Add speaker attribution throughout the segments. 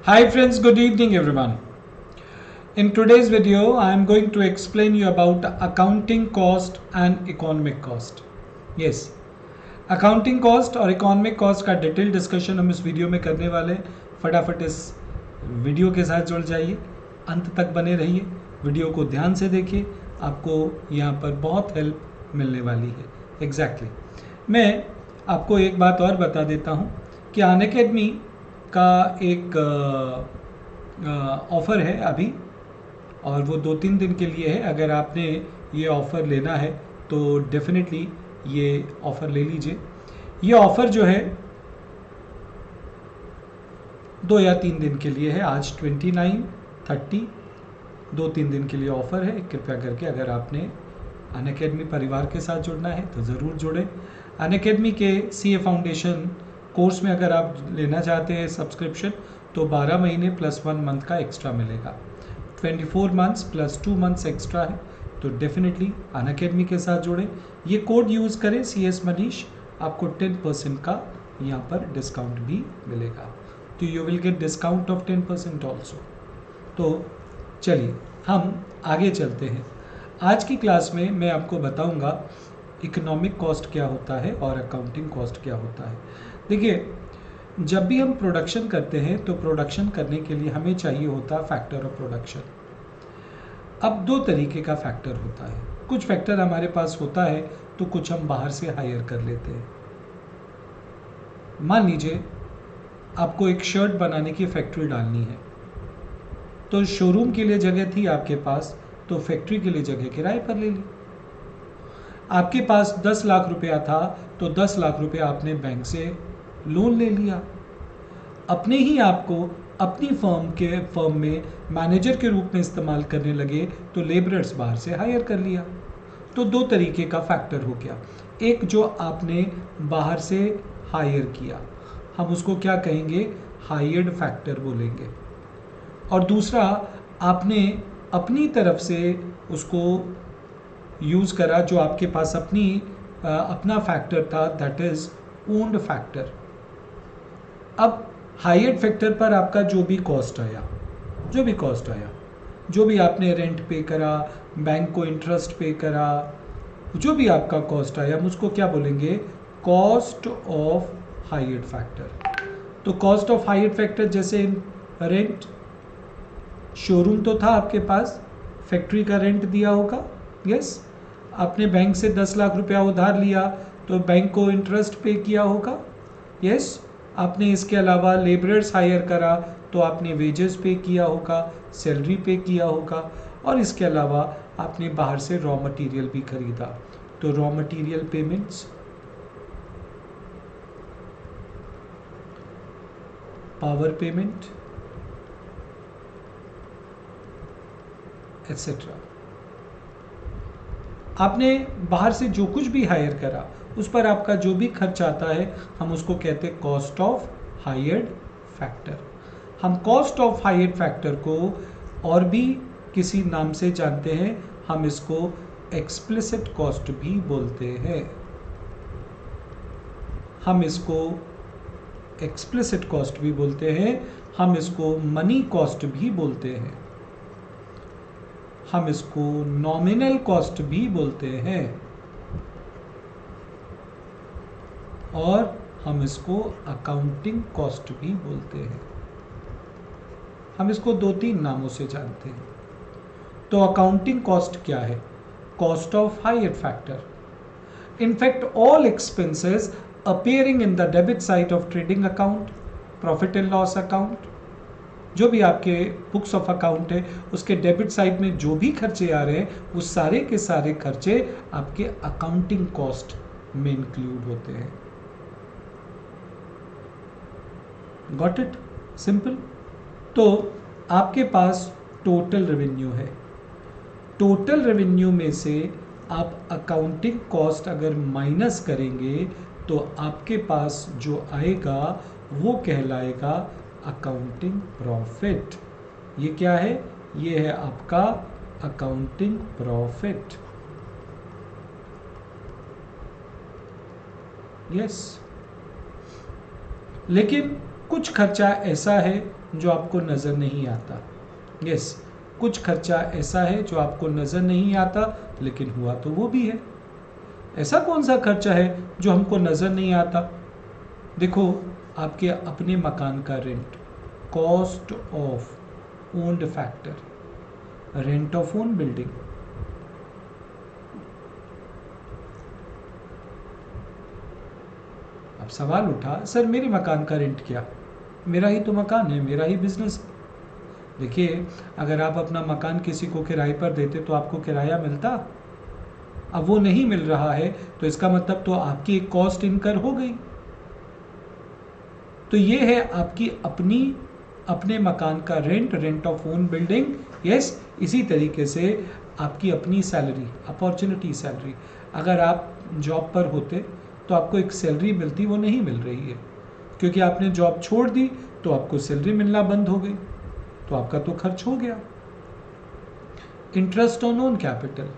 Speaker 1: Hi friends, good evening everyone. In today's video, I am going to explain you about accounting cost and economic cost. Yes, accounting cost और economic cost का detail discussion हम इस video में करने वाले हैं। फटाफट इस वीडियो के साथ जुड़ जाइए, अंत तक बने रहिए, वीडियो को ध्यान से देखिए, आपको यहाँ पर बहुत हेल्प मिलने वाली है। एग्जैक्टली मैं आपको एक बात और बता देता हूँ कि अनअकैडमी का एक ऑफ़र है अभी, और वो 2-3 दिन के लिए है। अगर आपने ये ऑफ़र लेना है तो डेफिनेटली ये ऑफ़र ले लीजिए। ये ऑफ़र जो है 2 या 3 दिन के लिए है। आज 29, 30, 2-3 दिन के लिए ऑफ़र है। कृपया करके अगर आपने अनअकैडमी परिवार के साथ जुड़ना है तो ज़रूर जुड़ें। अनअकैडमी के CA फाउंडेशन कोर्स में अगर आप लेना चाहते हैं सब्सक्रिप्शन तो 12 महीने प्लस 1 मंथ का एक्स्ट्रा मिलेगा। 24 मंथ्स प्लस 2 मंथ्स एक्स्ट्रा है, तो डेफिनेटली अनअकैडमी के साथ जुड़ें। ये कोड यूज़ करें CS मनीष, आपको 10% का यहाँ पर डिस्काउंट भी मिलेगा। तो you will get discount of 10% also. तो चलिए हम आगे चलते हैं। आज की क्लास में मैं आपको बताऊंगा इकोनॉमिक कॉस्ट क्या होता है और अकाउंटिंग कॉस्ट क्या होता है। देखिए, जब भी हम प्रोडक्शन करते हैं तो प्रोडक्शन करने के लिए हमें चाहिए होता है फैक्टर ऑफ प्रोडक्शन। अब 2 तरीके का फैक्टर होता है। कुछ फैक्टर हमारे पास होता है तो कुछ हम बाहर से हायर कर लेते हैं। मान लीजिए आपको एक शर्ट बनाने की फैक्ट्री डालनी है, तो शोरूम के लिए जगह थी आपके पास, तो फैक्ट्री के लिए जगह किराए पर ले ली। आपके पास 10 लाख रुपया था तो 10 लाख रुपया आपने बैंक से लोन ले लिया। अपने ही आपको अपनी फर्म में मैनेजर के रूप में इस्तेमाल करने लगे तो लेबरर्स बाहर से हायर कर लिया। तो 2 तरीके का फैक्टर हो गया। एक जो आपने बाहर से हायर किया, हम उसको क्या कहेंगे, हायर्ड फैक्टर बोलेंगे। और दूसरा आपने अपनी तरफ से उसको यूज़ करा, जो आपके पास अपना फैक्टर था, दैट इज़ ओन्ड फैक्टर। अब हायर्ड फैक्टर पर आपका जो भी कॉस्ट आया, जो भी आपने रेंट पे करा, बैंक को इंटरेस्ट पे करा, जो भी आपका कॉस्ट आया, हम उसको क्या बोलेंगे, कॉस्ट ऑफ हायर्ड फैक्टर। तो कॉस्ट ऑफ हायर्ड फैक्टर जैसे रेंट, शोरूम तो था आपके पास, फैक्ट्री का रेंट दिया होगा, यस। आपने बैंक से 10 लाख रुपया उधार लिया तो बैंक को इंटरेस्ट पे किया होगा, यस। आपने इसके अलावा लेबरर्स हायर करा तो आपने वेजेस पे किया होगा, सैलरी पे किया होगा। और इसके अलावा आपने बाहर से रॉ मटेरियल भी खरीदा, तो raw material payments, power payment, etcetera. आपने बाहर से जो कुछ भी हायर करा उस पर आपका जो भी खर्च आता है, हम उसको कहते हैं कॉस्ट ऑफ हायर्ड फैक्टर। हम कॉस्ट ऑफ हायर्ड फैक्टर को और भी किसी नाम से जानते हैं, हम इसको एक्सप्लिसिट कॉस्ट भी बोलते हैं। हम इसको एक्सप्लिसिट कॉस्ट भी बोलते हैं, हम इसको मनी कॉस्ट भी बोलते हैं, हम इसको नॉमिनल कॉस्ट भी बोलते हैं, और हम इसको अकाउंटिंग कॉस्ट भी बोलते हैं। हम इसको 2-3 नामों से जानते हैं। तो अकाउंटिंग कॉस्ट क्या है, cost of hire factor. In fact all expenses appearing in the debit side of trading account, profit and loss account, जो भी आपके बुक्स ऑफ अकाउंट है उसके डेबिट साइड में जो भी खर्चे आ रहे हैं वो सारे के सारे खर्चे आपके अकाउंटिंग कॉस्ट में इंक्लूड होते हैं। Got it, simple. तो आपके पास टोटल रेवेन्यू है, टोटल रेवेन्यू में से आप अकाउंटिंग कॉस्ट अगर माइनस करेंगे तो आपके पास जो आएगा वो कहलाएगा अकाउंटिंग प्रॉफिट। ये क्या है, ये है आपका अकाउंटिंग प्रॉफिट, यस। लेकिन कुछ खर्चा ऐसा है जो आपको नज़र नहीं आता। यस, कुछ खर्चा ऐसा है जो आपको नज़र नहीं आता लेकिन हुआ तो वो भी है। ऐसा कौन सा खर्चा है जो हमको नज़र नहीं आता? देखो, आपके अपने मकान का rent, cost of owned factor, rent of own building. अब सवाल उठा, सर मेरे मकान का रेंट क्या? मेरा ही तो मकान है, मेरा ही बिजनेस। देखिए, अगर आप अपना मकान किसी को किराए पर देते तो आपको किराया मिलता। अब वो नहीं मिल रहा है तो इसका मतलब तो आपकी एक कॉस्ट इनकर हो गई। तो ये है आपकी अपने मकान का rent, rent of own building. Yes, इसी तरीके से आपकी अपनी सैलरी, अपॉर्चुनिटी सैलरी। अगर आप जॉब पर होते तो आपको एक सैलरी मिलती, वो नहीं मिल रही है क्योंकि आपने जॉब छोड़ दी तो आपको सैलरी मिलना बंद हो गई, तो आपका तो खर्च हो गया। इंटरेस्ट ऑन ओन कैपिटल,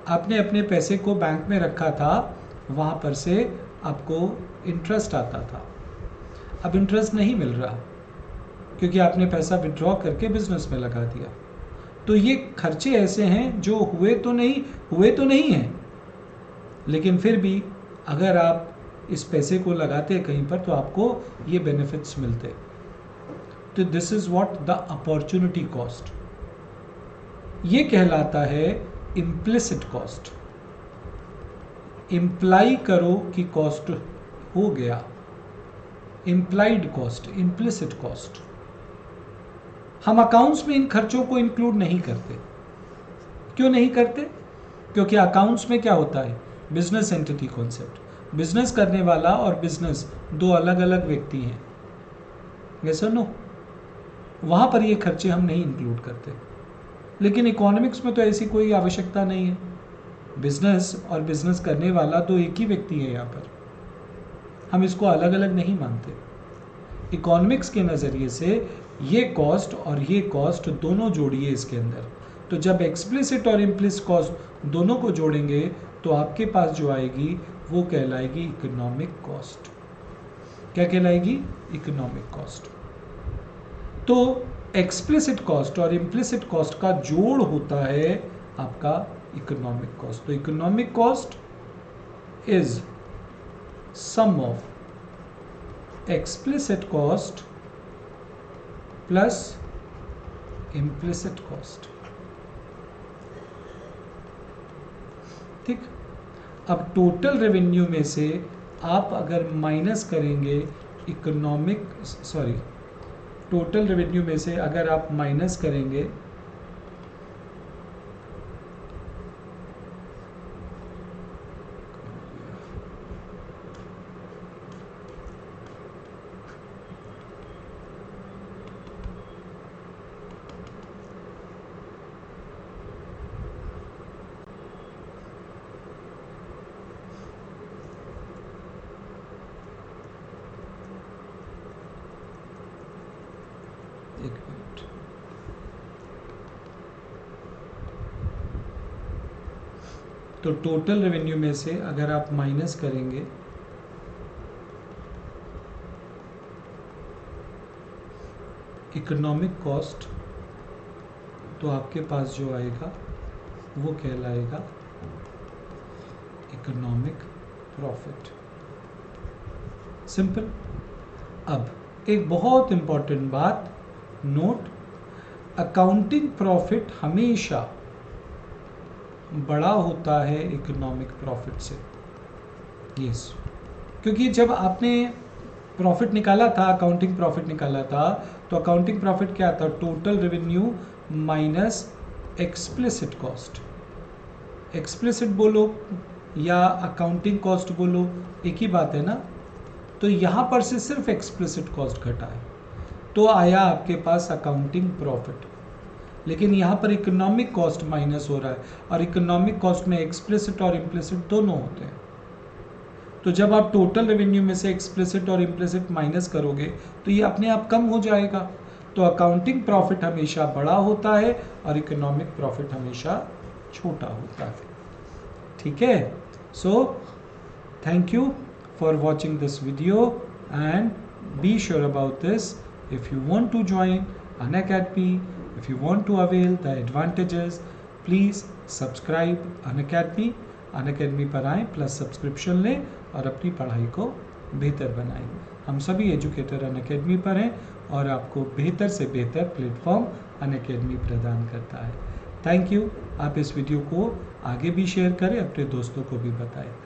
Speaker 1: आपने अपने पैसे को बैंक में रखा था, वहाँ पर से आपको इंटरेस्ट आता था। अब इंटरेस्ट नहीं मिल रहा क्योंकि आपने पैसा विड्रॉ करके बिजनेस में लगा दिया। तो ये खर्चे ऐसे हैं जो हुए तो नहीं हैं, लेकिन फिर भी अगर आप इस पैसे को लगाते कहीं पर तो आपको ये बेनिफिट्स मिलते। तो this is what the opportunity cost. ये कहलाता है इम्प्लिसिट कॉस्ट। इम्प्लाई करो कि कॉस्ट हो गया, इम्प्लाइड कॉस्ट, इम्प्लिसिट कॉस्ट। हम अकाउंट्स में इन खर्चों को इंक्लूड नहीं करते। क्यों नहीं करते? क्योंकि अकाउंट्स में क्या होता है, बिजनेस एंटिटी कॉन्सेप्ट। बिजनेस करने वाला और बिजनेस दो अलग अलग व्यक्ति हैं। यस और नो? वहां पर ये खर्चे हम नहीं इंक्लूड करते। लेकिन इकोनॉमिक्स में तो ऐसी कोई आवश्यकता नहीं है। बिजनेस और बिजनेस करने वाला तो एक ही व्यक्ति है। यहाँ पर हम इसको अलग अलग नहीं मानते। इकोनॉमिक्स के नज़रिए से ये कॉस्ट और ये कॉस्ट दोनों जोड़िए इसके अंदर। तो जब एक्सप्लिसिट और इम्प्लिसिट कॉस्ट दोनों को जोड़ेंगे तो आपके पास जो आएगी वो कहलाएगी इकोनॉमिक कॉस्ट। क्या कहलाएगी? Economic cost. तो एक्सप्लिसिट कॉस्ट और इम्प्लिसिट कॉस्ट का जोड़ होता है आपका इकोनॉमिक कॉस्ट। तो economic cost is sum of explicit cost plus implicit cost. ठीक। अब टोटल रेवेन्यू में से आप अगर माइनस करेंगे टोटल रेवेन्यू में से अगर आप माइनस करेंगे एक मिनट, तो टोटल रेवेन्यू में से अगर आप माइनस करेंगे इकोनॉमिक कॉस्ट तो आपके पास जो आएगा वो कहलाएगा इकोनॉमिक प्रॉफिट। सिंपल। अब एक बहुत इंपॉर्टेंट बात नोट, अकाउंटिंग प्रॉफिट हमेशा बड़ा होता है इकोनॉमिक प्रॉफिट से। यस, क्योंकि जब आपने प्रॉफिट निकाला था, अकाउंटिंग प्रॉफिट निकाला था, तो अकाउंटिंग प्रॉफिट क्या था? Total revenue minus explicit cost. Explicit बोलो या अकाउंटिंग कॉस्ट बोलो, एक ही बात है ना। तो यहाँ पर से सिर्फ एक्सप्लिसिट कॉस्ट घटा है तो आया आपके पास अकाउंटिंग प्रॉफिट। लेकिन यहाँ पर इकोनॉमिक कॉस्ट माइनस हो रहा है और इकोनॉमिक कॉस्ट में एक्सप्लिसिट और इम्प्लिसिट दोनों होते हैं। तो जब आप टोटल रेवेन्यू में से एक्सप्लिसिट और इम्प्लिसिट माइनस करोगे तो ये अपने आप कम हो जाएगा। तो अकाउंटिंग प्रॉफिट हमेशा बड़ा होता है और इकोनॉमिक प्रॉफिट हमेशा छोटा होता है। ठीक है। So thank you for watching this video and be sure about this. If you want to join Unacademy, if you want to avail the advantages, please subscribe Unacademy. Unacademy पर आएँ, plus subscription लें और अपनी पढ़ाई को बेहतर बनाएं। हम सभी एजुकेटर Unacademy पर हैं और आपको बेहतर से बेहतर प्लेटफॉर्म Unacademy प्रदान करता है। Thank you. आप इस वीडियो को आगे भी शेयर करें, अपने दोस्तों को भी बताएं।